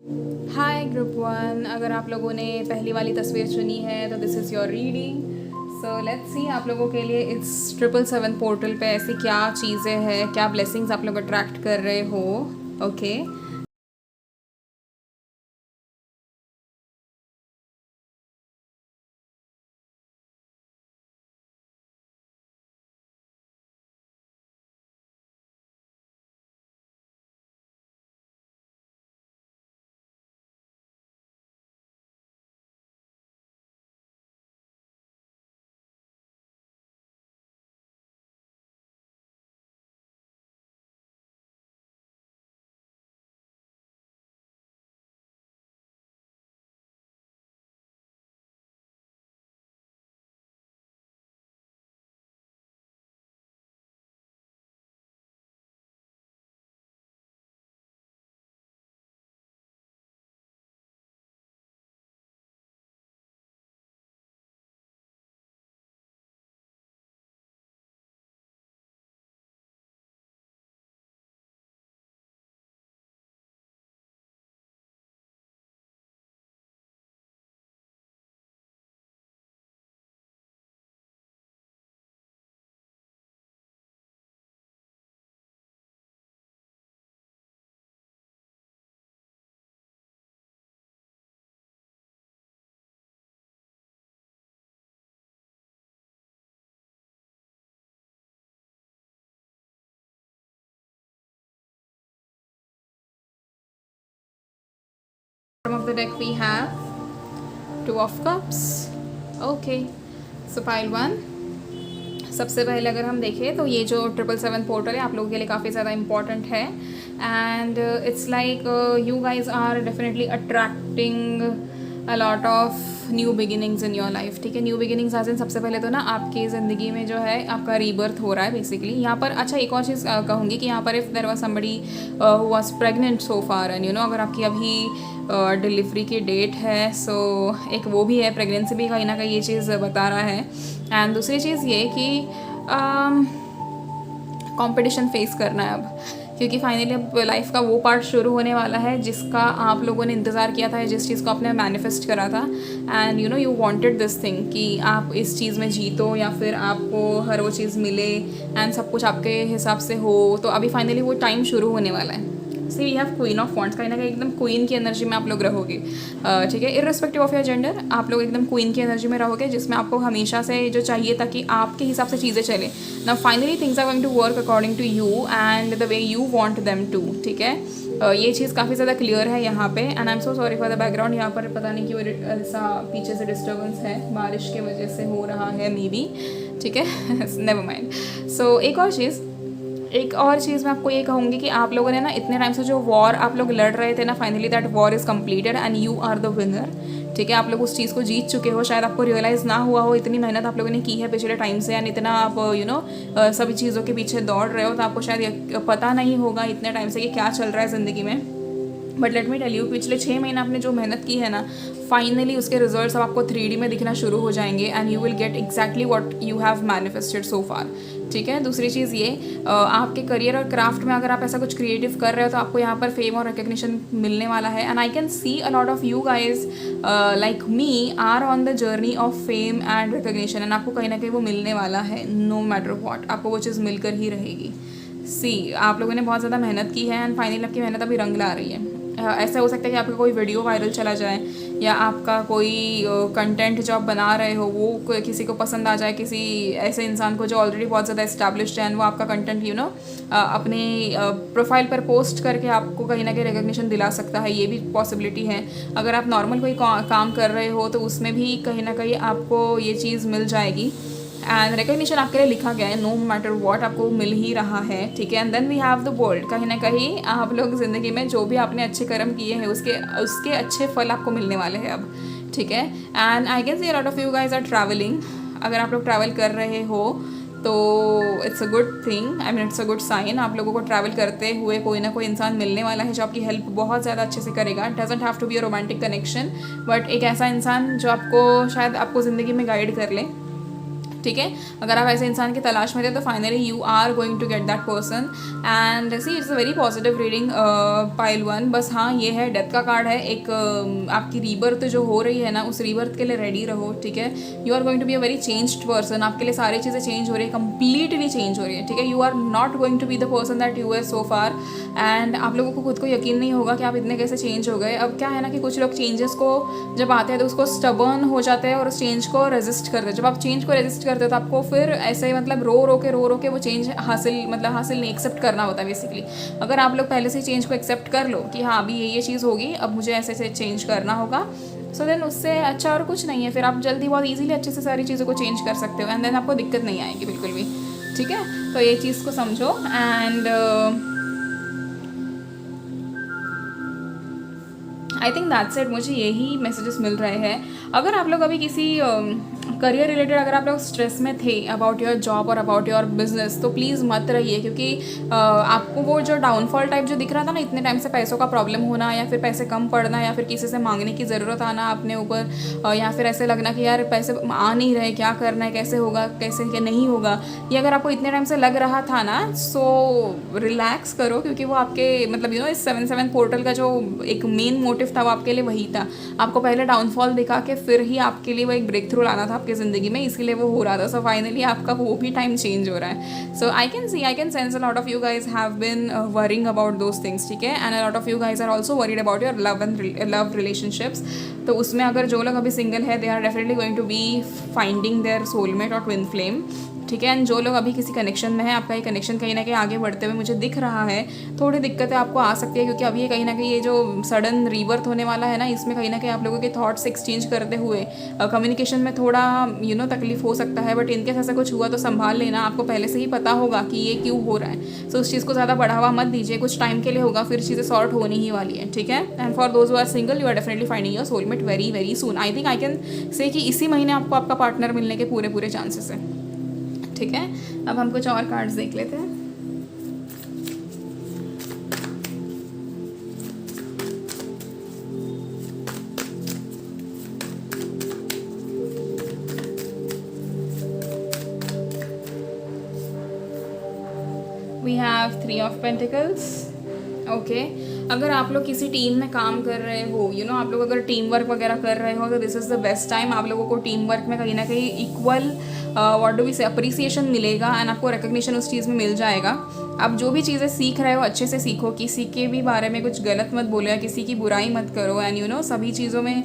हाय group one, अगर आप लोगों ने पहली वाली तस्वीर चुनी है तो this is your reading. So let's see आप लोगों के लिए इस 777 पोर्टल पे ऐसी क्या चीज़ें हैं, क्या ब्लेसिंग्स आप लोग अट्रैक्ट कर रहे हो। Okay, bottom of the deck we have Two of Cups. Okay, so pile one. सबसे पहले अगर हम देखें तो ये जो 777 पोर्टल है आप लोगों के लिए काफ़ी ज़्यादा इम्पॉर्टेंट है। And it's like you guys are definitely attracting a lot of new beginnings in your life. ठीक है, न्यू बिगिनिंग्स आज इन सबसे पहले तो ना आपकी ज़िंदगी में जो है आपका रीबर्थ हो रहा है बेसिकली यहाँ पर। अच्छा, एक और चीज़ कहूँगी कि यहाँ पर if there was somebody who was pregnant so far and अगर आपकी अभी डिलीवरी की डेट है, सो एक वो भी है, प्रेगनेंसी भी कहीं ना कहीं ये चीज़ बता रहा है। एंड दूसरी चीज़ ये कि कंपटीशन फेस करना है अब, क्योंकि फाइनली अब लाइफ का वो पार्ट शुरू होने वाला है जिसका आप लोगों ने इंतज़ार किया था, जिस चीज़ को आपने मैनिफेस्ट करा था। And you wanted this thing कि आप इस चीज़ में जीतो या फिर आपको हर वो चीज़ मिले एंड सब कुछ आपके हिसाब से हो। तो अभी फाइनली वो टाइम शुरू होने वाला है। See we have queen of wands, कहीं ना कहीं एकदम क्वीन की एनर्जी में आप लोग रहोगे। ठीक है, इर्रेस्पेक्टिव ऑफ योर जेंडर आप लोग एकदम क्वीन की एनर्जी में रहोगे, जिसमें आपको हमेशा से जो चाहिए ताकि आपके हिसाब से चीज़ें चले ना। Finally things are going to work according to you and the way you want them to. ठीक है, ये चीज़ काफ़ी ज़्यादा क्लियर है यहाँ पे। And I am so sorry for the background, यहाँ पर पता नहीं क्यों ऐसा पीछे से डिस्टर्बेंस है, बारिश की वजह से हो रहा है मे बी। ठीक है, नेवर माइंड। सो एक और चीज़ मैं आपको ये कहूँगी कि आप लोगों ने ना इतने टाइम से जो वॉर आप लोग लड़ रहे थे ना, finally that war is completed and you are the winner. ठीक है, आप लोग उस चीज़ को जीत चुके हो, शायद आपको रियलाइज़ ना हुआ हो, इतनी मेहनत आप लोगों ने की है पिछले टाइम से एंड इतना आप सभी चीज़ों के पीछे दौड़ रहे हो, तो आपको शायद पता नहीं होगा इतने टाइम से कि क्या चल रहा है ज़िंदगी में। But let me tell you, पिछले 6 महीने आपने जो मेहनत की है ना, फाइनली उसके रिजल्ट्स अब आपको 3D में दिखना शुरू हो जाएंगे and you will get exactly what you have manifested so far. ठीक है, दूसरी चीज़ ये, आपके करियर और क्राफ्ट में अगर आप ऐसा कुछ क्रिएटिव कर रहे हो तो आपको यहाँ पर फेम और रिकग्निशन मिलने वाला है। And I can see a lot of you guys like me are on the journey of fame and recognition and आपको कहीं ना कहीं वो मिलने वाला है। नो मैटर वॉट, आपको वो चीज़ मिलकर ही रहेगी। सी, आप लोगों ने बहुत ज़्यादा मेहनत की है एंड फाइनली आपकी मेहनत अभी रंग ला रही है। ऐसा हो सकता है कि आपका कोई वीडियो वायरल चला जाए या आपका कोई कंटेंट जो आप बना रहे हो वो किसी को पसंद आ जाए, किसी ऐसे इंसान को जो ऑलरेडी बहुत ज़्यादा इस्टेब्लिश्ड है, वो आपका कंटेंट अपने प्रोफाइल पर पोस्ट करके आपको कहीं ना कहीं रिकग्निशन दिला सकता है। ये भी पॉसिबिलिटी है। अगर आप नॉर्मल कोई काम कर रहे हो तो उसमें भी कहीं ना कहीं आपको ये चीज़ मिल जाएगी एंड रिकग्निशन आपके लिए लिखा गया है, नो मैटर वॉट आपको मिल ही रहा है। ठीक है, and then we have the world, कहीं ना कहीं आप लोग ज़िंदगी में जो भी आपने अच्छे कर्म किए हैं उसके अच्छे फल आपको मिलने वाले हैं अब। ठीक है, एंड आई गेस ये lot of you guys are travelling. अगर आप लोग ट्रैवल कर रहे हो तो it's a good thing, I mean it's a good sign. आप लोगों को ट्रैवल करते हुए कोई ना कोई इंसान मिलने वाला है जो आपकी हेल्प बहुत ज़्यादा अच्छे से करेगा। It doesn't have to be a romantic connection, but एक ऐसा इंसान जो आपको शायद आपको ज़िंदगी में गाइड कर ले। ठीक है। अगर आप ऐसे इंसान की तलाश में थे तो finally you are going to get that person and see it's a very positive reading pile 1। बस हाँ ये है डेथ का कार्ड है, एक आपकी रीबर्थ जो हो रही है ना उस रीबर्थ के लिए रेडी रहो, ठीक है। You are going to be a very changed person, आपके लिए सारी चीज़ें चेंज हो रही है, कंप्लीटली चेंज हो रही है, ठीक है। You are not going to be the person that you were so far and आप लोगों को खुद को यकीन नहीं होगा कि आप इतने कैसे चेंज हो गए। अब क्या है ना कि कुछ लोग चेंजेस को जब आते हैं तो उसको स्टबर्न हो जाते हैं और उस चेंज को रेजिस्ट करते हैं। जब आप चेंज को रेजिस्ट करते हो तो आपको फिर ऐसे ही मतलब रो रो के वो चेंज हासिल नहीं एक्सेप्ट करना होता है बेसिकली। अगर आप लोग पहले से चेंज को एक्सेप्ट कर लो कि हाँ अभी ये चीज़ होगी, अब मुझे ऐसे ऐसे चेंज करना होगा, सो देन उससे अच्छा और कुछ नहीं है। फिर आप जल्दी बहुत ईजिली अच्छे से सारी चीज़ों को चेंज कर सकते हो एंड देन आपको दिक्कत नहीं आएगी बिल्कुल भी, ठीक है। तो ये चीज़ को समझो and I think that's it. मुझे यही मैसेजेस मिल रहे हैं। अगर आप लोग अभी किसी करियर रिलेटेड अगर आप लोग स्ट्रेस में थे अबाउट योर जॉब और अबाउट योर बिजनेस तो प्लीज़ मत रहिए, क्योंकि आपको वो जो डाउनफॉल टाइप जो दिख रहा था ना इतने टाइम से, पैसों का प्रॉब्लम होना या फिर पैसे कम पड़ना या फिर किसी से मांगने की ज़रूरत आना अपने ऊपर, या फिर ऐसे लगना कि यार पैसे आ नहीं रहे, क्या करना है, कैसे होगा, कैसे क्या नहीं होगा, ये अगर आपको इतने टाइम से लग रहा था ना, सो रिलैक्स करो, क्योंकि वो आपके मतलब इस 7/7 पोर्टल का जो एक मेन मोटिव था वो आपके लिए वही था। आपको पहले डाउनफॉल दिखा के फिर ही आपके लिए वो एक ब्रेक थ्रू लाना था आपकी ज़िंदगी में, इसीलिए वो हो रहा था। सो फाइनली आपका वो भी टाइम चेंज हो रहा है। So I can sense a lot of you guys have been worrying about those things, ठीक है। And a lot of you guys are also worried about your love relationships. तो उसमें अगर जो लोग अभी सिंगल है they are definitely going to be finding their soulmate और ट्विन फ्लेम, ठीक है। एंड जो लोग अभी किसी कनेक्शन में है, आपका ये कनेक्शन कहीं ना कहीं आगे बढ़ते हुए मुझे दिख रहा है। थोड़ी दिक्कतें आपको आ सकती है क्योंकि अभी ये कहीं ना कहीं ये जो सडन रीबर्थ होने वाला है ना, इसमें कहीं ना कहीं आप लोगों के थॉट्स एक्सचेंज करते हुए कम्युनिकेशन में थोड़ा तकलीफ हो सकता है। बट इनकेस ऐसा कुछ हुआ तो संभाल लेना, आपको पहले से ही पता होगा कि ये क्यों हो रहा है। सो उस चीज़ को ज़्यादा बढ़ावा मत दीजिए, कुछ टाइम के लिए होगा, फिर चीज़ें सॉर्ट होनी ही वाली है, ठीक है। And for those who are single you are definitely finding your soulmate very very soon. I think I can say कि इसी महीने आपको आपका पार्टनर मिलने के पूरे चांसेस हैं, ठीक है। अब हम कुछ और कार्ड्स देख लेते हैं। We have 3 of pentacles, okay. अगर आप लोग किसी टीम में काम कर रहे हो, आप लोग अगर टीम वर्क वगैरह कर रहे हो तो this is the best time. आप लोगों को टीम वर्क में कहीं ना कहीं इक्वल व्हाट डू वी से अप्रिसिएशन मिलेगा एंड आपको रिकग्निशन उस चीज़ में मिल जाएगा। आप जो भी चीज़ें सीख रहे हो अच्छे से सीखो, किसी के भी बारे में कुछ गलत मत बोलो या किसी की बुराई मत करो एंड सभी चीज़ों में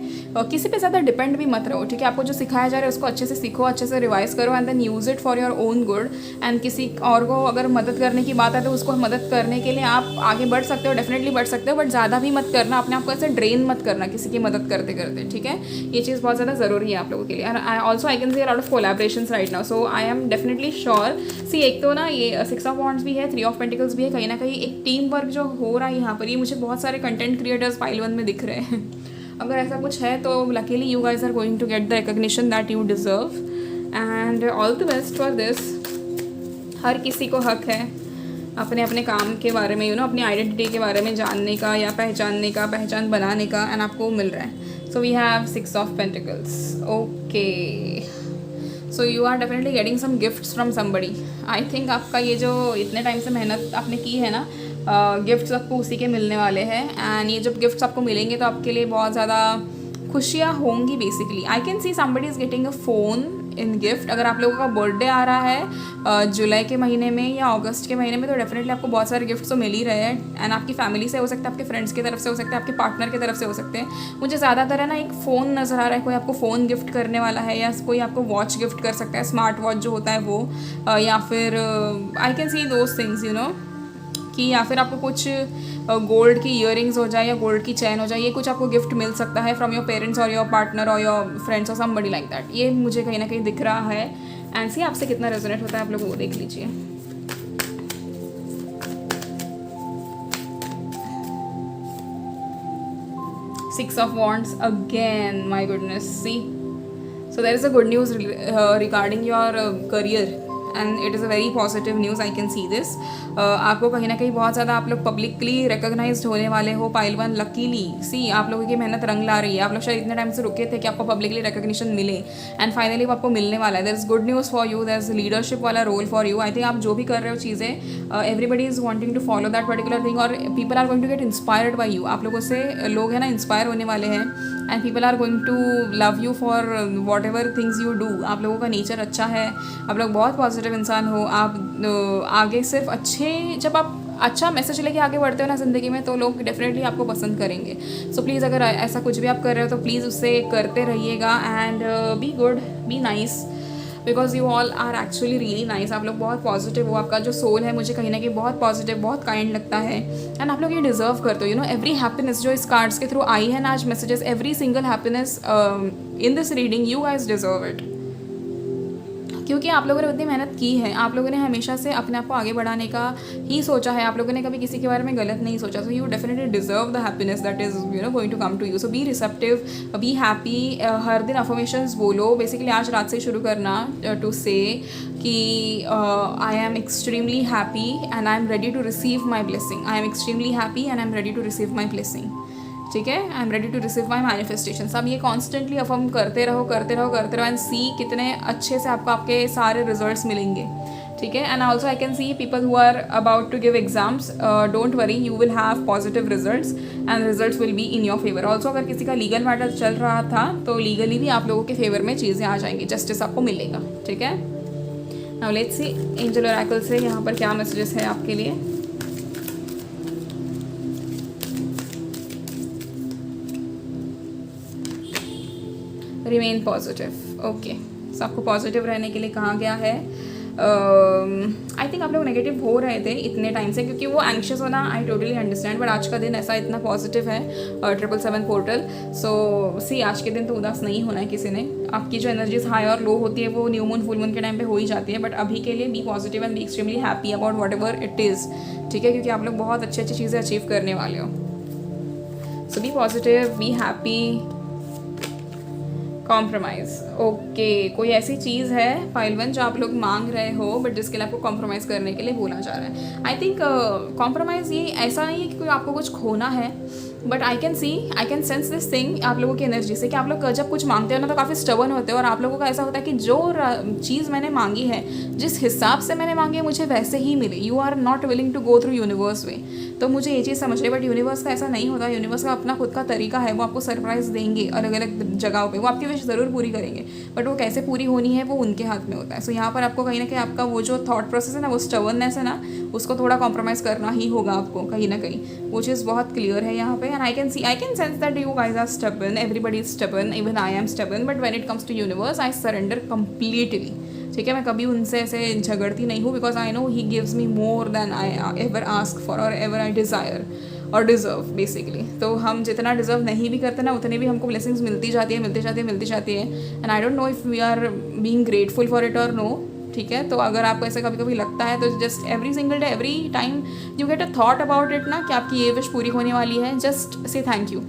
किसी पे ज़्यादा डिपेंड भी मत रहो, ठीक है। आपको जो सिखाया जा रहा है उसको अच्छे से सीखो, अच्छे से रिवाइज करो and then use it for your own good. And किसी और को अगर मदद करने की बात है तो उसको मदद करने के लिए आप आगे बढ़ सकते हो, डेफिनेटली बढ़ सकते हो, बट ज़्यादा भी मत करना, अपने आप को ऐसे ड्रेन मत करना किसी की मदद करते करते, ठीक है। ये चीज़ बहुत ज़्यादा ज़रूरी है आप लोगों के लिए। Also I can see a lot of collaborations right now, so I am definitely sure. See एक तो ना ये 6 ऑफ वॉन्ड्स भी है, 3 ऑफ पेंटिकल्स भी है, कहीं ना कहीं एक टीम वर्क जो हो रहा है यहाँ पर, ये मुझे बहुत सारे कंटेंट क्रिएटर्स पाइल 1 में दिख रहे हैं। अगर ऐसा कुछ है तो luckily you guys are going to get the recognition that you deserve and all the best for this. हर किसी को हक है अपने अपने काम के बारे में अपनी आइडेंटिटी के बारे में जानने का या पहचानने का, पहचान बनाने का, एंड आपको मिल रहा है। So we have 6 of pentacles, okay. So you are definitely getting some gifts from somebody. I think आपका ये जो इतने टाइम से मेहनत आपने की है ना, गिफ्ट्स आपको उसी के मिलने वाले हैं। एंड ये जब गिफ्ट्स आपको मिलेंगे तो आपके लिए बहुत ज़्यादा खुशियाँ होंगी basically. I can C somebody is getting a phone in gift. अगर आप लोगों का बर्थडे आ रहा है जुलाई के महीने में या अगस्त के महीने में तो डेफिनेटली आपको बहुत सारे गिफ्ट्स तो मिल ही रहे हैं। एंड आपकी फैमिली से हो सकता है, आपके फ्रेंड्स की तरफ से हो सकते हैं, आपके पार्टनर की तरफ से हो सकते हैं। मुझे ज़्यादातर है ना एक फ़ोन नज़र आ रहा है, कोई आपको फ़ोन गिफ्ट करने वाला है या कोई आपको वॉच गिफ्ट कर सकता है, स्मार्ट वॉच जो होता है वो, या फिर आई कैन सी दोज थिंग्स कि या फिर आपको कुछ गोल्ड की ईयरिंग्स हो जाए या गोल्ड की चैन हो जाए, ये कुछ आपको गिफ्ट मिल सकता है फ्रॉम योर पेरेंट्स और योर पार्टनर और योर फ्रेंड्स और समबडी लाइक दैट। ये मुझे कहीं ना कहीं दिख रहा है। एंड सी आपसे कितना रेजोनेट होता है आप लोग वो देख लीजिए। Six of Wands again, my goodness, see. So there is a good news regarding your career. And it is a very positive news, I can see this. आपको कहीं ना कहीं बहुत ज़्यादा आप लोग पब्लिकली रिकॉग्नाइज्ड होने वाले हो पाइल 1। लकीली सी आप लोगों की मेहनत रंग ला रही है। आप लोग शायद इतने टाइम से रुके थे कि आपको पब्लिकली रिकॉग्निशन मिले, एंड फाइनली वो आपको मिलने वाला है। There is good news for you, there is leadership वाला role for you. I think आप जो भी कर रहे हो चीज़ें, everybody is wanting to follow that particular thing, और people are going to get inspired by you. आप लोगों से लोग हैं ना इंस्पायर होने वाले हैं, and people are going to love you for whatever things you do. आप लोगों का नेचर अच्छा है, आप लोग बहुत पॉजिटिव इंसान हो। आप आगे सिर्फ जब आप अच्छा मैसेज लेके आगे बढ़ते हो ना ज़िंदगी में, तो लोग डेफिनेटली आपको पसंद करेंगे। सो प्लीज़ अगर ऐसा कुछ भी आप कर रहे हो तो प्लीज़ उससे करते रहिएगा, and be good, be nice, because you all are actually really nice. आप लोग बहुत पॉजिटिव हो, आपका जो सोल है मुझे कहीं ना कहीं बहुत पॉजिटिव, बहुत काइंड लगता है, एंड आप लोग ये डिजर्व करते हो। यू नो एवरी हैप्पीनेस जो इस कार्ड्स के थ्रू आई है ना आज messages, every single happiness in this reading, you guys deserve it, क्योंकि आप लोगों ने उतनी मेहनत की है। आप लोगों ने हमेशा से अपने आप को आगे बढ़ाने का ही सोचा है, आप लोगों ने कभी किसी के बारे में गलत नहीं सोचा। So you definitely deserve the happiness that is you know going to come to you. So be receptive, be happy, हर दिन अफर्मेशंस बोलो। बेसिकली आज रात से शुरू करना टू से कि I am extremely happy and I am ready to receive my blessing. I am extremely happy and I am ready to receive my blessing. ठीक है, I am ready to receive my manifestation. अब ये constantly affirm करते रहो करते रहो करते रहो, एंड सी कितने अच्छे से आपको आपके सारे रिजल्ट्स मिलेंगे। ठीक है, and also I can see people who are about to give exams, don't worry, you will have positive results and results will be in your favour. Also अगर किसी का लीगल मैटर चल रहा था तो लीगली भी आप लोगों के फेवर में चीज़ें आ जाएंगी, जस्टिस आपको मिलेगा। ठीक है, now let's see angel Oracle से यहाँ पर क्या मैसेजेस है आपके लिए। Remain positive, okay. सो आपको पॉजिटिव रहने के लिए कहा गया है। आई थिंक आप लोग नेगेटिव हो रहे थे इतने टाइम से, क्योंकि वो एंक्शियस होना आई टोटली अंडरस्टैंड, बट आज का दिन ऐसा इतना पॉजिटिव है 777 पोर्टल। सो सी आज के दिन तो उदास नहीं होना है किसी ने। आपकी जो एनर्जीज हाई और लो होती है वो न्यू मून फुल मून के टाइम पे हो ही जाती है, बट अभी के लिए be positive and be extremely happy about whatever it is. ठीक है, क्योंकि आप लोग बहुत अच्छी अच्छी चीज़ें अचीव करने वाले हो। So be positive, be happy, compromise, okay. कोई ऐसी चीज़ है पाइल 1 जो आप लोग मांग रहे हो, बट जिसके लिए आपको कॉम्प्रोमाइज़ करने के लिए बोला जा रहा है। आई थिंक कॉम्प्रोमाइज़ ये ऐसा नहीं है कि कोई आपको कुछ खोना है, but I can sense this thing आप लोगों की एनर्जी से कि आप लोग जब कुछ मांगते हो ना तो काफ़ी स्टबर्न होते हो, और आप लोगों का ऐसा होता है कि जो चीज़ मैंने मांगी है, जिस हिसाब से मैंने मांगी है, मुझे वैसे ही मिले। You are not willing to go through universe way. तो मुझे ये चीज़ समझ रही है, बट यूनिवर्स का ऐसा नहीं होता। यूनिवर्स का अपना खुद का तरीका है, वो आपको सरप्राइज़ देंगे अलग अलग जगहों पे। वो आपकी विश ज़रूर पूरी करेंगे, बट वो कैसे पूरी होनी है वो उनके हाथ में होता है। सो यहाँ पर आपको कहीं ना कहीं आपका वो जो थॉट प्रोसेस है ना, वो स्टबर्ननेस है ना, उसको थोड़ा कॉम्प्रोमाइज़ करना ही होगा आपको कहीं ना कहीं। वो चीज़ बहुत क्लियर है यहाँ पे, and I can sense that you guys are stubborn, everybody is stubborn, even I am stubborn, but when it comes to universe I surrender completely। ठीक है, मैं कभी उनसे ऐसे झगड़ती नहीं हूँ, because I know he gives me more than I ever ask for और एवर आई डिज़ायर और डिज़र्व बेसिकली। तो हम जितना डिज़र्व नहीं भी करते ना, उतने भी हमको ब्लेसिंग्स मिलती जाती है, and I don't know if we are being grateful for it और नो। ठीक है, तो अगर आपको ऐसा कभी कभी लगता है तो just every single day, every time you get a thought about it ना कि आपकी ये विश पूरी होने वाली है, just say thank you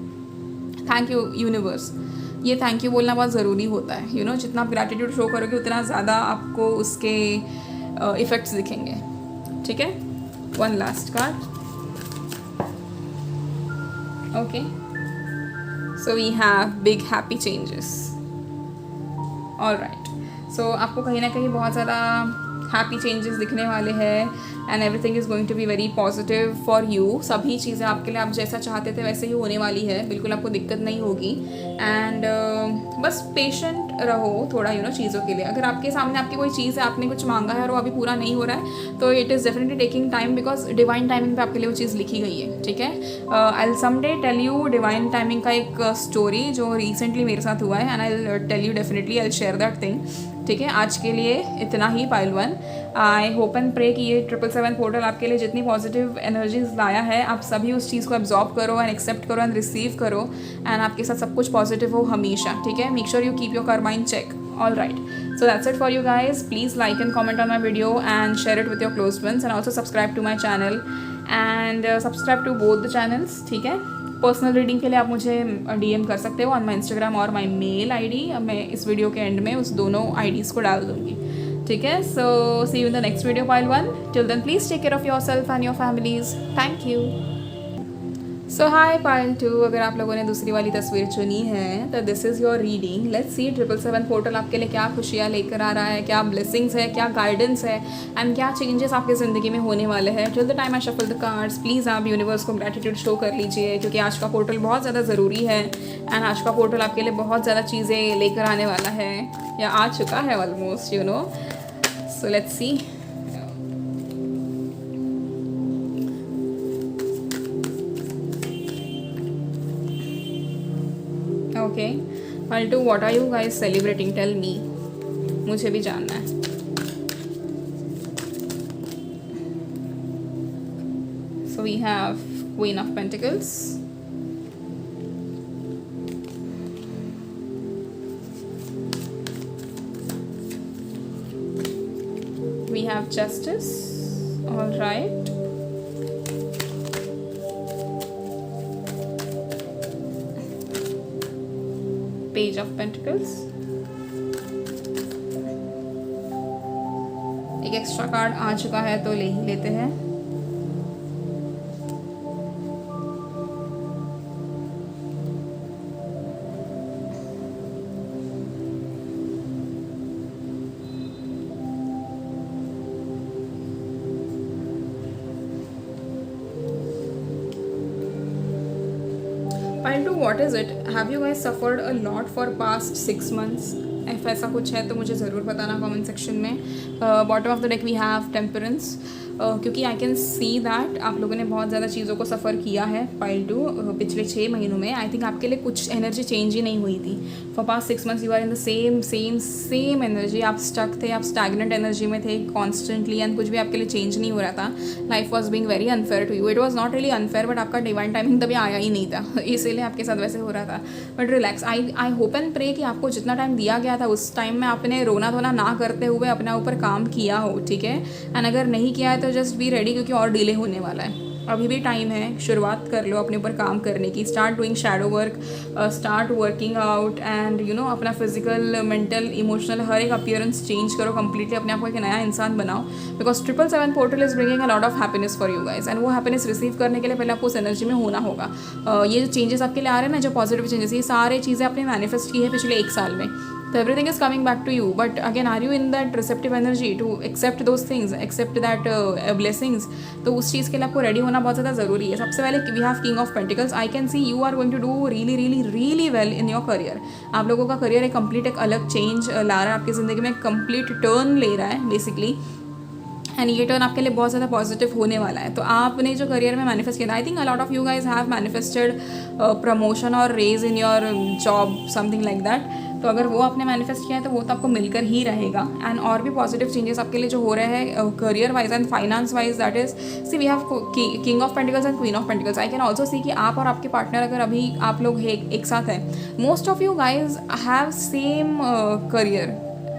universe. ये थैंक यू बोलना बहुत ज़रूरी होता है। यू नो जितना आप ग्रैटिट्यूड शो करोगे उतना ज़्यादा आपको उसके इफ़ेक्ट्स दिखेंगे। ठीक है, one last card, okay. So we have big happy changes, alright. सो आपको कहीं ना कहीं बहुत ज़्यादा हैप्पी चेंजेस दिखने वाले हैं, and everything is going to be very positive for you. सभी चीज़ें आपके लिए आप जैसा चाहते थे वैसे ही होने वाली है, बिल्कुल आपको दिक्कत नहीं होगी। एंड बस पेशेंट रहो थोड़ा यू नो चीज़ों के लिए। अगर आपके सामने आपकी कोई चीज़ है, आपने कुछ मांगा है और वो अभी पूरा नहीं हो रहा है, तो it is definitely taking time, because divine timing पे आपके लिए वो चीज़ लिखी गई है। ठीक है, I will someday tell you divine timing का एक स्टोरी जो रिसेंटली मेरे साथ हुआ है, and I will tell you definitely, I will share that thing. ठीक है, आज के लिए इतना ही pile 1। I hope and pray कि ये 777 पोर्टल आपके लिए जितनी पॉजिटिव एनर्जीज लाया है, आप सभी उस चीज़ को एब्जॉर्ब करो एंड एक्सेप्ट करो एंड रिसीव करो, एंड आपके साथ सब कुछ पॉजिटिव हो हमेशा। ठीक है, make sure you keep your karma in check. All right, so that's it for you guys. Please like and comment on my video and share it with your close ones, and also subscribe to my channel and subscribe to both the channels. ठीक है, personal reading के लिए आप मुझे DM कर सकते हो on my Instagram और माई मेल ID। मैं इस वीडियो के एंड में उस दोनों IDs को डाल दूँगी। ठीक है, so see you in the next video pile 1. Till then please take care of yourself and your families. Thank you. So hi pile 2, अगर आप लोगों ने दूसरी वाली तस्वीर चुनी है तो this is your reading. Let's see 777 portal आपके लिए क्या खुशियाँ लेकर आ रहा है, क्या ब्लेसिंग्स है, क्या गाइडेंस है एंड क्या चेंजेस आपकी ज़िंदगी में होने वाले हैं. Till the time I shuffle the cards, please आप यूनिवर्स को ग्रैटिट्यूड शो कर लीजिए, क्योंकि आज का पोर्टल बहुत ज़्यादा ज़रूरी है एंड आज का पोर्टल आपके लिए बहुत ज़्यादा चीज़ें लेकर आने वाला है या आ चुका है almost, you know. So let's see. Okay I'll do. What are you guys celebrating? Tell me. मुझे भी जानना है. So we have Queen of Pentacles. We have Justice. All right. Page of Pentacles. एक एक्स्ट्रा कार्ड आ चुका है तो ले ही लेते हैं. Pile 2, what is it? Have you guys suffered a lot for past 6 months? if ऐसा कुछ है तो मुझे ज़रूर बताना कमेंट सेक्शन में. Bottom of the deck we have temperance. क्योंकि आई कैन सी दैट आप लोगों ने बहुत ज़्यादा चीज़ों को सफ़र किया है पाइल 2 पिछले 6 महीनों में. आई थिंक आपके लिए कुछ एनर्जी चेंज ही नहीं हुई थी. For past 6 months you are in the same energy. आप स्टक थे, आप स्टैगनेंट एनर्जी में थे कॉन्स्टेंटली एंड कुछ भी आपके लिए चेंज नहीं हो रहा था. Life was being very unfair to you. It was not really unfair but आपका डिवाइन टाइमिंग तभी आया ही नहीं था इसीलिए आपके साथ वैसे हो रहा था. But relax. I hope and pray कि आपको जितना टाइम दिया गया था उस टाइम में आपने रोना धोना ना करते हुए अपने ऊपर काम किया हो. ठीक है, एंड अगर नहीं किया है तो जस्ट बी रेडी, क्योंकि और डिले होने वाला है. अभी भी टाइम है, शुरुआत कर लो अपने ऊपर काम करने की. Start doing shadow work, start working out and you know अपना फिजिकल, मेंटल, इमोशनल हर एक अपीयरेंस चेंज करो कम्प्लीटली. अपने आप को एक नया इंसान बनाओ. Because 777 portal is bringing a lot of happiness for you guys and वो हैप्पीनेस रिसीव करने के लिए पहले आपको उस एनर्जी में होना होगा. ये जो चेंजेस आपके लिए आ रहे हैं ना, जो पॉजिटिव चेंजेस, ये सारे चीज़ें आपने मैनिफेस्ट की है पिछले 1 साल में. So everything is coming back to you, but again are you in that receptive energy to accept those things, accept that blessings? तो उस चीज़ के लिए आपको रेडी होना बहुत ज़्यादा ज़रूरी है. सबसे पहले we have king of pentacles. I can see you are going to do really well in your career. आप लोगों का करियर एक कंप्लीट एक अलग चेंज ला रहा है आपकी ज़िंदगी में, कंप्लीट टर्न ले रहा है बेसिकली. एंड ये टर्न आपके लिए बहुत ज़्यादा पॉजिटिव होने वाला है. तो आपने जो करियर में मैनिफेस्ट किया, I think a lot of you guys have manifested promotion और raise in your job, something like that. तो अगर वो आपने मैनिफेस्ट किया है तो वो तो आपको मिलकर ही रहेगा. एंड और भी पॉजिटिव चेंजेस आपके लिए जो हो रहे हैं career wise and finance wise, that is see we have king of pentacles and queen of pentacles. I can also see कि आप और आपके पार्टनर अगर अभी आप लोग एक साथ हैं, most of you guys have same career,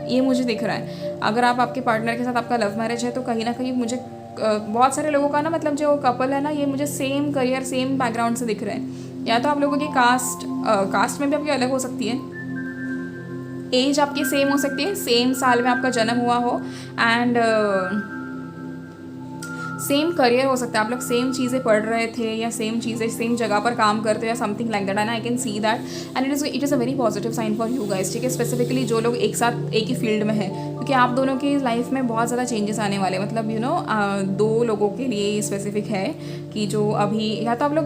ये मुझे दिख रहा है. अगर आप आपके पार्टनर के साथ आपका लव मैरिज है तो कहीं ना कहीं मुझे बहुत सारे लोगों का ना, मतलब जो कपल है ना, ये मुझे सेम करियर सेम बैकग्राउंड से दिख रहे हैं. या तो आप लोगों की कास्ट में भी आपकी अलग हो सकती है, एज आपकी सेम हो सकती है, सेम साल में आपका जन्म हुआ हो एंड सेम करियर हो सकता है. आप लोग सेम चीज़ें पढ़ रहे थे या सेम चीज़ें सेम जगह पर काम करते हो या something like that. And I can see that and it is a very positive sign for you guys. ठीक है, स्पेसिफिकली जो लोग एक साथ एक ही फील्ड में है, क्योंकि आप दोनों की लाइफ में बहुत ज़्यादा चेंजेस आने वाले. मतलब यू नो 2 लोगों के लिए स्पेसिफिक है कि जो अभी या तो आप लोग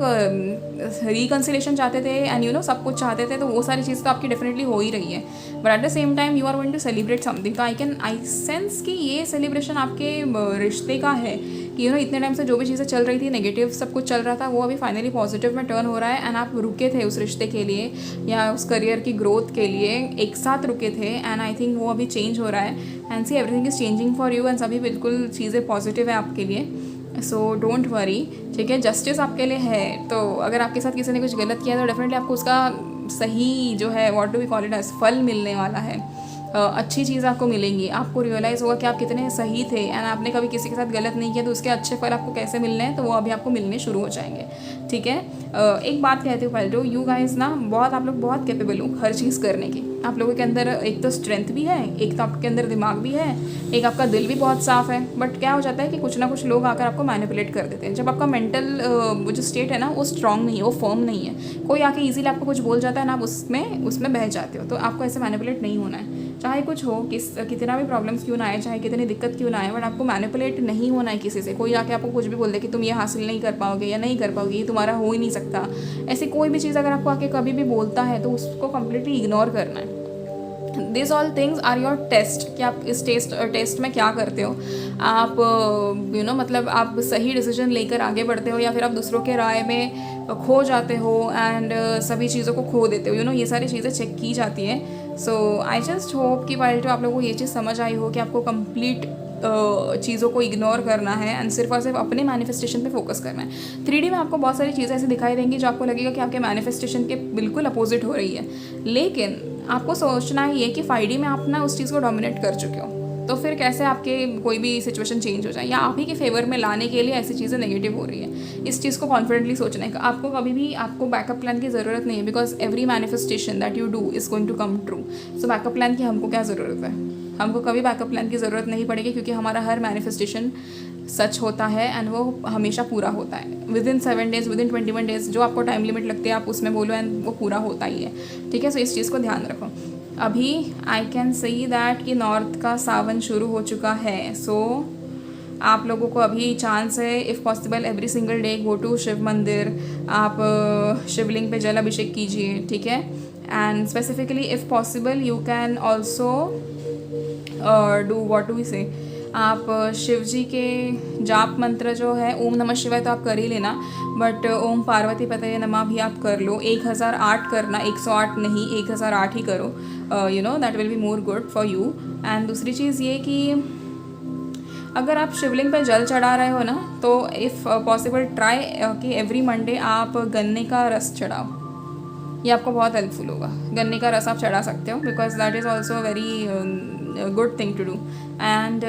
रिकन्सिलेशन चाहते थे एंड यू नो सब कुछ चाहते थे, तो वो सारी चीज़ तो आपकी डेफिनेटली हो ही रही है. But at the same time you are going to celebrate something. तो आई सेंस कि ये सेलिब्रेशन आपके रिश्ते का है कि यू नो इतने टाइम से जो भी चीज़ें चल रही थी, नेगेटिव सब कुछ चल रहा था, वो अभी फाइनली पॉजिटिव में टर्न हो रहा है. एंड आप रुके थे उस रिश्ते के लिए या उस करियर की ग्रोथ के लिए, एक साथ रुके थे. एंड आई थिंक वो अभी चेंज हो रहा है. And see everything is changing for you and सभी बिल्कुल चीज़ें पॉजिटिव है आपके लिए. So don't worry. ठीक है, जस्टिस आपके लिए है. तो अगर आपके साथ किसी ने कुछ गलत किया तो डेफिनेटली आपको उसका सही जो है what do we call it as फल मिलने वाला है. अच्छी चीज़ आपको मिलेंगी. आपको रियलाइज़ होगा कि आप कितने सही थे एंड आपने कभी किसी के साथ गलत नहीं किया, तो उसके अच्छे फल आपको कैसे मिलने हैं, तो वो अभी आपको मिलने शुरू हो जाएंगे. ठीक है। एक बात कहती हूँ पहले तो, यू गाइस ना बहुत, आप लोग बहुत कैपेबल हो हर चीज़ करने की। आप लोगों के अंदर एक तो स्ट्रेंथ भी है, एक तो आपके अंदर दिमाग भी है, एक आपका दिल भी बहुत साफ़ है। बट क्या हो जाता है कि कुछ ना कुछ लोग आकर आपको मैनिपुलेट कर देते हैं। जब आपका मेंटल वो जो स्टेट है ना वो स्ट्रांग नहीं है, वो फर्म नहीं है, कोई आके इजीली आपको कुछ बोल जाता है ना, आप उसमें बह जाते हो। तो आपको ऐसे मैनिपुलेट नहीं होना है, चाहे कुछ हो, कितना भी प्रॉब्लम्स क्यों ना आए, चाहे कितनी दिक्कत क्यों ना आए, बट आपको मैनिपुलेट नहीं होना है किसी से। कोई आके आपको कुछ भी बोल दे कि तुम ये हासिल नहीं कर पाओगे या नहीं कर पाओगे, ये तुम्हारा हो ही नहीं सकता, ऐसी कोई भी चीज़ अगर आपको आके कभी भी बोलता है तो उसको कम्प्लीटली इग्नोर करना है। This all things are your test, कि आप इस टेस्ट में क्या करते हो। आप मतलब आप सही डिसीजन लेकर आगे बढ़ते हो, या फिर आप दूसरों के राय में खो जाते हो एंड सभी चीज़ों को खो देते हो। ये सारी चीज़ें चेक की जाती है। सो आई जस्ट होप कि वाइल तो आप लोगों को ये चीज़ समझ आई हो कि आपको कंप्लीट चीज़ों को इग्नोर करना है एंड सिर्फ और सिर्फ अपने मैनिफेस्टेशन पे फोकस करना है। 3D में आपको बहुत सारी चीज़ें ऐसी दिखाई देंगी जो आपको लगेगा कि आपके मैनिफेस्टेशन के बिल्कुल अपोजिट हो रही है, लेकिन आपको सोचना ही है कि 5D में आप ना उस चीज़ को डोमिनेट कर चुके हो, तो फिर कैसे आपके कोई भी सिचुएशन चेंज हो जाए या आप ही के फेवर में लाने के लिए ऐसी चीज़ें नेगेटिव हो रही है। इस चीज़ को कॉन्फिडेंटली सोचना है। आपको कभी भी आपको बैकअप प्लान की ज़रूरत नहीं है, because every manifestation that you do is going to come true. So backup plan की हमको क्या ज़रूरत है, हमको कभी बैकअप प्लान की ज़रूरत नहीं पड़ेगी, क्योंकि हमारा हर मैनिफेस्टेशन सच होता है एंड वो हमेशा पूरा होता है। विदिन 7 डेज़, विदिन 21 डेज़, जो आपको टाइम लिमिट लगती है आप उसमें बोलो एंड वो पूरा होता ही है। ठीक है, सो इस चीज़ को ध्यान रखो। अभी आई कैन सी दैट कि नॉर्थ का सावन शुरू हो चुका है। सो आप लोगों को अभी चांस है, if possible every single day go to Shiv mandir, आप शिवलिंग पे जल अभिषेक कीजिए। ठीक है, and specifically if possible you can also do what do we say, आप शिव जी के जाप मंत्र जो है ओम नमः शिवाय तो आप कर ही लेना, बट ओम पार्वती पतये नमः भी आप कर लो। 1008 करना, 108 नहीं, 1008 ही करो। That will be more good for you. And दूसरी चीज़ ये कि अगर आप शिवलिंग पर जल चढ़ा रहे हो ना, तो इफ़ पॉसिबल ट्राई कि एवरी मंडे आप गन्ने का रस चढ़ाओ, ये आपको बहुत हेल्पफुल होगा। गन्ने का रस आप चढ़ा सकते हो, because that is also very good thing to do. And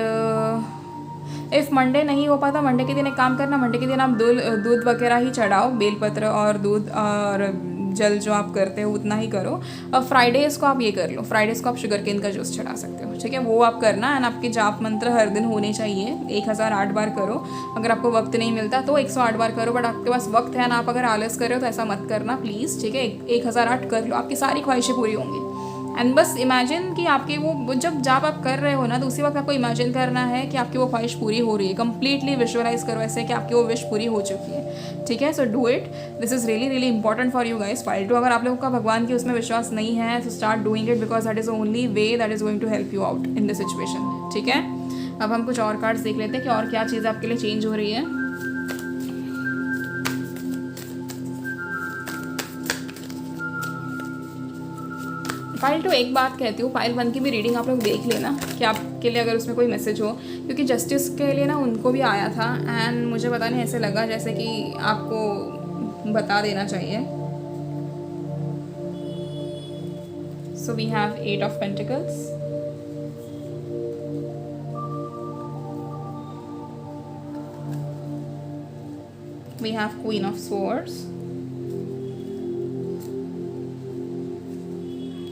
if Monday नहीं हो पाता, मंडे के दिन एक काम करना, मंडे के दिन आप दूध वगैरह ही चढ़ाओ, बेलपत्र और दूध और जल जो आप करते हो उतना ही करो। और फ्राइडेज़ को आप ये कर लो, फ्राइडेज़ को आप शुगर केन का जूस चढ़ा सकते हो। ठीक है, वो आप करना। एंड आपके जाप मंत्र हर दिन होने चाहिए, 1008 बार करो। अगर आपको वक्त नहीं मिलता तो 108 बार करो, बट आपके पास वक्त है ना, आप अगर आलस कर रहे हो तो ऐसा मत करना प्लीज़। ठीक है, 1008 कर लो, आपकी सारी ख्वाहिशें पूरी होंगी। एंड बस इमेजिन कि आपके वो जब जाप आप कर रहे हो ना, तो उसी वक्त आपको इमेजिन करना है कि आपकी वो ख्वाहिश पूरी हो रही है। कंप्लीटली विजुअलाइज करो ऐसे कि आपकी वो विश पूरी हो चुकी है। ठीक है, so do it, this is really really important for you guys. Pile two, अगर आप लोगों का भगवान की उसमें विश्वास नहीं है, तो start doing it, because that is the only way that is going to help you out in this situation. ठीक है, अब हम कुछ और कार्ड्स देख लेते हैं कि और क्या चीज़ आपके लिए चेंज हो रही है। फाइल टू, एक बात कहती हूँ, फाइल 1 की भी रीडिंग आप लोग देख लेना कि आपके लिए अगर उसमें कोई मैसेज हो, क्योंकि जस्टिस के लिए ना उनको भी आया था एंड मुझे पता नहीं ऐसे लगा जैसे कि आपको बता देना चाहिए। So we have 8 of pentacles, we have queen of swords,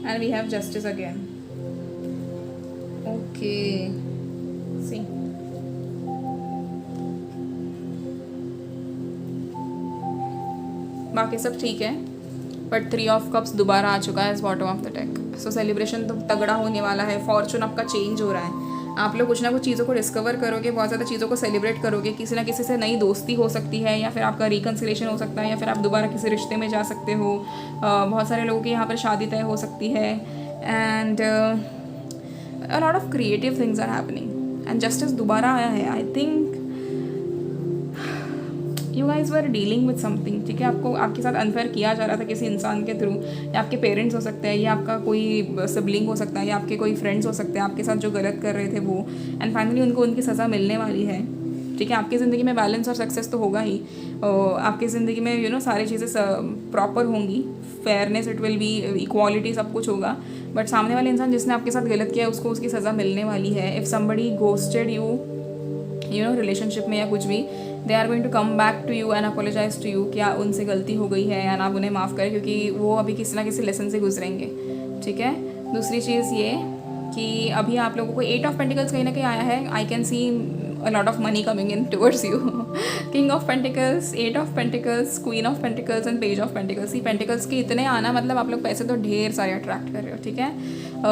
and we have justice again. Okay, see, बाकी सब ठीक है, बट 3 ऑफ कप्स दोबारा आ चुका है इस bottom of the deck. So celebration तो तगड़ा होने वाला है, फॉर्चून आपका चेंज हो रहा है, आप लोग कुछ ना कुछ चीज़ों को डिस्कवर करोगे, बहुत ज़्यादा चीज़ों को सेलिब्रेट करोगे। किसी ना किसी से नई दोस्ती हो सकती है, या फिर आपका रिकन्सिलेशन हो सकता है, या फिर आप दोबारा किसी रिश्ते में जा सकते हो। बहुत सारे लोगों की यहाँ पर शादी तय हो सकती है and a lot of creative things are happening and justice दोबारा आया है। I think you guys were dealing with something। ठीक है, आपको आपके साथ अनफेयर किया जा रहा था किसी इंसान के थ्रू, या आपके पेरेंट्स हो सकते हैं, या आपका कोई सिबलिंग हो सकता है, या आपके कोई फ्रेंड्स हो सकते हैं आपके साथ जो गलत कर रहे थे वो, एंड फाइनली उनको उनकी सज़ा मिलने वाली है। ठीक है, आपकी ज़िंदगी में बैलेंस और सक्सेस तो होगा ही, आपकी ज़िंदगी में सारी चीज़ें प्रॉपर होंगी, fairness, it will be equality, सब कुछ होगा। बट सामने वाले इंसान जिसने आपके साथ गलत किया है उसको उसकी सज़ा मिलने वाली है। If somebody ghosted you relationship में या कुछ भी, they are going to come back to you and apologize to you, क्या उनसे गलती हो गई है एंड आप उन्हें माफ़ करें, क्योंकि वो अभी किसी ना किसी लेसन से गुजरेंगे, ठीक है। दूसरी चीज़ ये कि अभी आप लोगों को 8 ऑफ पेंटिकल्स कहीं ना कहीं आया है। आई can C a lot of money coming in towards you. King of Pentacles, 8 of Pentacles, Queen of Pentacles and Page of Pentacles. ये पेंटिकल्स के इतने आना मतलब आप लोग पैसे तो ढेर सारे अट्रैक्ट कर रहे हो, ठीक है।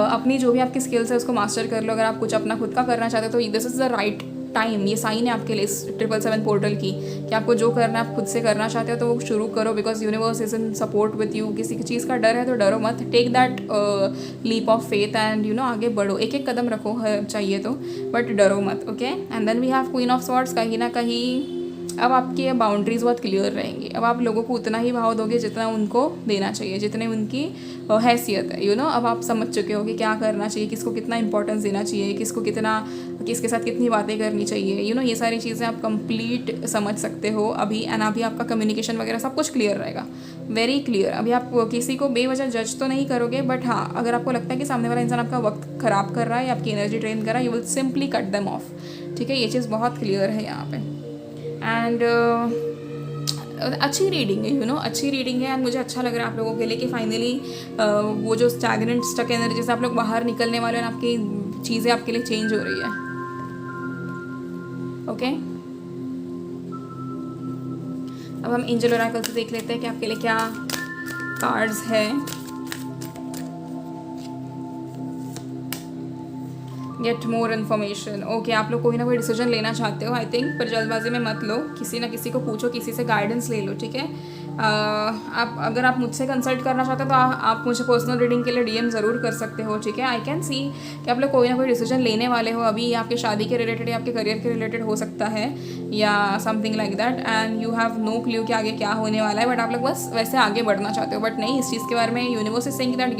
अपनी जो भी आपकी स्किल्स है उसको मास्टर कर लो। अगर आप कुछ अपना खुद का करना चाहते हो तो this is the right time, ये साइन है आपके लिए 777 पोर्टल की कि आपको जो करना है आप खुद से करना चाहते हो तो वो शुरू करो, because universe is in support with you. किसी चीज़ का डर है तो डरो मत, take that leap of faith and आगे बढ़ो, एक एक कदम रखो चाहिए तो, बट डरो मत, okay. And then we have queen of swords. कहीं ना कहीं अब आपकी बाउंड्रीज बहुत क्लियर रहेंगी। अब आप लोगों को उतना ही भाव दोगे जितना उनको देना चाहिए, जितने उनकी हैसियत है, अब आप समझ चुके हो कि क्या करना चाहिए, किसको कितना इंपॉर्टेंस देना चाहिए, किसके साथ कितनी बातें करनी चाहिए, ये सारी चीज़ें आप कंप्लीट समझ सकते हो अभी। एंड अभी आपका कम्युनिकेशन वगैरह सब कुछ क्लियर रहेगा, वेरी क्लियर। अभी आप किसी को बेवजह जज तो नहीं करोगे, बट हाँ, अगर आपको लगता है कि सामने वाला इंसान आपका वक्त ख़राब कर रहा है या आपकी एनर्जी ड्रेन कर रहा है, you will simply cut them of, ठीक है। ये चीज़ बहुत क्लियर है यहाँ पे। एंड अच्छी रीडिंग है, अच्छी रीडिंग है। एंड मुझे अच्छा लग रहा है आप लोगों के लिए कि फाइनली वो जो स्टैग्नेंट स्टक एनर्जी से आप लोग बाहर निकलने वाले हैं, आपकी चीज़ें आपके लिए चेंज हो रही है, ओके। अब हम एंजल ओरेकल से देख लेते हैं कि आपके लिए क्या कार्ड्स है। Get more information, okay. आप लोग कोई ना कोई डिसीजन लेना चाहते हो आई थिंक, पर जल्दबाजी में मत लो, किसी ना किसी को पूछो, किसी से गाइडेंस ले लो, ठीक है। अगर आप मुझसे कंसल्ट करना चाहते हो तो आप मुझे पर्सनल रीडिंग के लिए डीएम ज़रूर कर सकते हो, ठीक है। आई कैन सी कि आप लोग कोई ना कोई डिसीजन लेने वाले हो अभी, आपके शादी के रिलेटेड या आपके करियर के रिलेटेड हो सकता है या something like that, and you have no clue कि आगे क्या होने वाला है, बट आप लोग बस वैसे आगे बढ़ना चाहते हो। बट नहीं, इस चीज़ के बारे में universe is saying that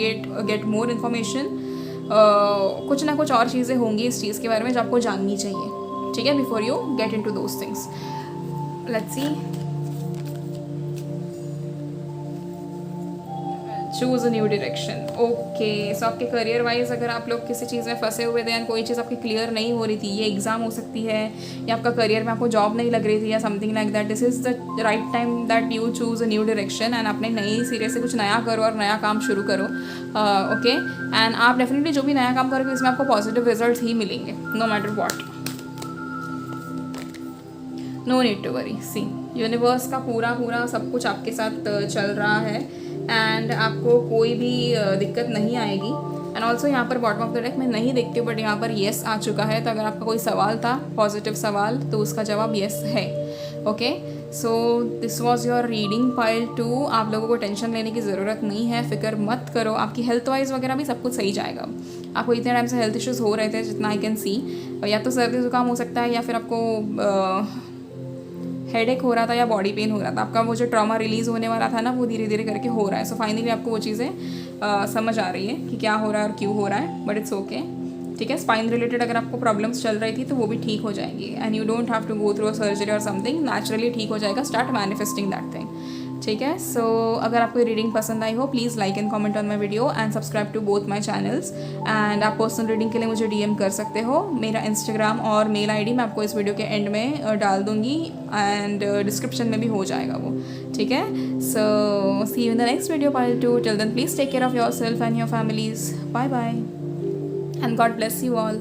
get more information. कुछ ना कुछ और चीज़ें होंगी इस चीज़ के बारे में जो आपको जाननी चाहिए, ठीक है, before you get into those things. Let's see, choose a new direction, okay. So आपके करियर वाइज अगर आप लोग किसी चीज़ में फंसे हुए थे या कोई चीज़ आपकी क्लियर नहीं हो रही थी, ये एग्जाम हो सकती है या आपका करियर में आपको जॉब नहीं लग रही थी या something like that, this is the right time that you choose a new direction and अपने नई सिरे से कुछ नया करो और नया काम शुरू करो, ओके। एंड आप डेफिनेटली जो भी नया काम करोगे इसमें आपको पॉजिटिव रिजल्ट ही मिलेंगे, no matter what, no need to worry. See, universe का पूरा सब कुछ आपके साथ चल रहा है एंड आपको कोई भी दिक्कत नहीं आएगी। एंड ऑल्सो यहाँ पर बॉटम ऑफ द डेक मैं नहीं देखती हूँ, बट यहाँ पर येस आ चुका है। तो अगर आपका कोई सवाल था पॉजिटिव सवाल तो उसका जवाब येस है, okay. So this was your reading pile 2। आप लोगों को टेंशन लेने की ज़रूरत नहीं है, फिक्र मत करो, आपकी हेल्थ वाइज वगैरह भी सब कुछ सही जाएगा। आपको इतने टाइम से हेल्थ इश्यूज़ हो रहे थे जितना आई कैन सी, या तो सर्दी जुकाम हो सकता है या फिर आपको हेडेक हो रहा था या बॉडी पेन हो रहा था। आपका वो जो ट्रॉमा रिलीज़ होने वाला था ना, वो धीरे धीरे करके हो रहा है। सो फाइनली आपको वो चीज़ें समझ आ रही है कि क्या हो रहा है और क्यों हो रहा है, बट इट्स ओके, ठीक है। स्पाइन रिलेटेड अगर आपको प्रॉब्लम्स चल रही थी तो वो भी ठीक हो जाएंगी and you don't have to go through a surgery और समथिंग, नेचुरली ठीक हो जाएगा। स्टार्ट मैनिफेस्टिंग दैट थिंग, ठीक है। सो अगर आपको रीडिंग पसंद आई हो please like and comment on my video and subscribe to both my channels. And आप पर्सनल रीडिंग के लिए मुझे डीएम कर सकते हो। मेरा इंस्टाग्राम और मेल आईडी मैं आपको इस वीडियो के एंड में डाल दूँगी एंड डिस्क्रिप्शन में भी हो जाएगा वो, ठीक है। So see you in the next video part 2। Till then please take care of yourself and your families. Bye bye and God bless you all.